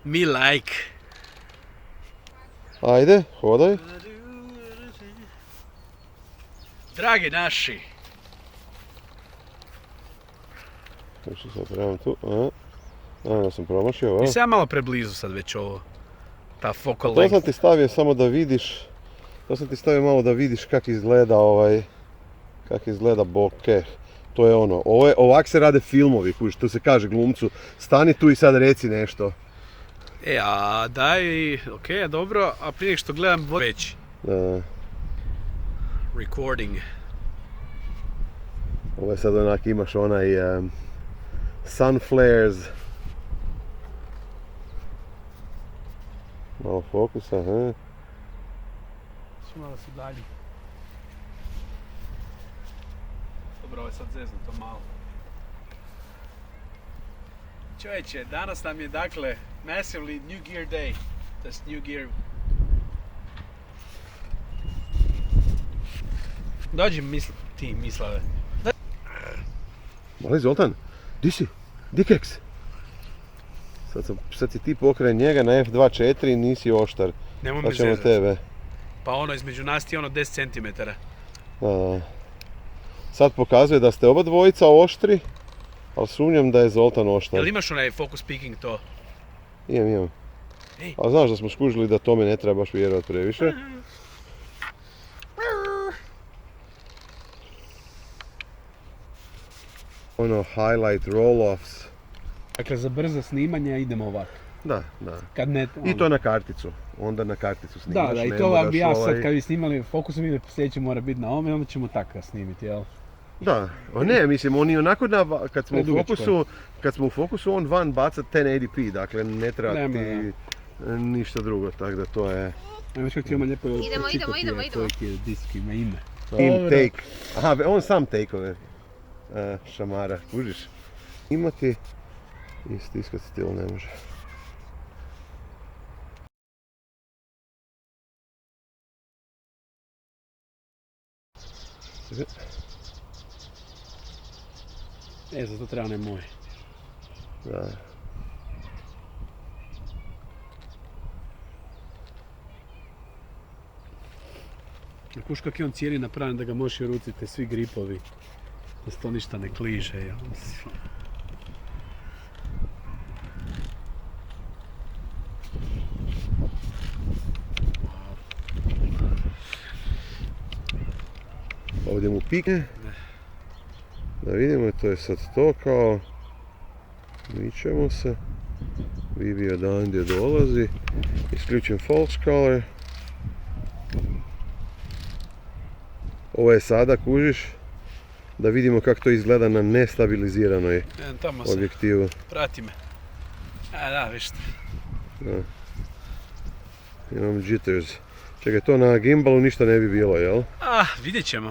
Mi like. Ajde, hodaj. Dragi naši. Još sad trebam tu. Da sam promašio, a? Nisam ja malo preblizu sad već ovo. Ta focal To sam length. ti stavio samo da vidiš. To sam ti stavio malo da vidiš kak izgleda kak izgleda bokeh. To je ono, ovak se rade filmovi, kužiš, to se kaže glumcu, stani tu i sad reci nešto. A daj, okej, dobro, a prije što gledam već. Recording. Ovo je sad onak, imaš onaj sun flares. Malo fokusa, he? Malo si dalje. Dobro, ovo je sad zeznuto malo. Čovječe, danas nam je dakle massively New Gear Day. To jest New Gear. Dođi ti Mislave. Mali Zoltan, di si? Di keks? Sad si ti pokraj njega na F2.4 i nisi oštar. Nemoj Pa me ćemo zezat. tebe. Pa ono između nas ti je ono 10 cm. Da. Sad pokazuje da ste oba dvojica oštri, ali sumnjam da je Zoltan oštar. Jel imaš onaj focus peaking to? Imam. Ej. A znaš da smo skužili da tome ne treba baš vjerovat previše. Ono highlight roll-offs. Dakle, za brzo snimanje idemo ovako. Da. Kad ne, I to na karticu. Onda na karticu snimaš. Da, i ne to vam moraš bi ja sad kad bi snimali fokusom ide sljedeće mora biti na ovome, onda ćemo tako snimiti, jel? Da, ne, mislim, on i onako kad smo u fokusu, on van baca 1080p, dakle ne treba ti ništa drugo, tako da to je... Ajmo što ti ima lijepo Idemo. Koliki je disk, ima ime. Team take. Aha, on sam take-ove šamara, kužiš? Imati i stiskat stil ne može. Zato treba ne moj. Da. Kuš kak je on cijeli napravljen da ga možeš i rucite svi gripovi. Da se to ništa ne kliže, jel? Ovdje mu pikne. Da vidimo, to je sad to kao... Mičemo se. Vivi odandje dolazi. Isključim false color. Ovo je sada, kužiš, da vidimo kako to izgleda na nestabiliziranoj objektivu. Prati me. Da, vište. Da. Imam jitters. Čekaj, to na gimbalu ništa ne bi bilo, jel? Vidjet ćemo.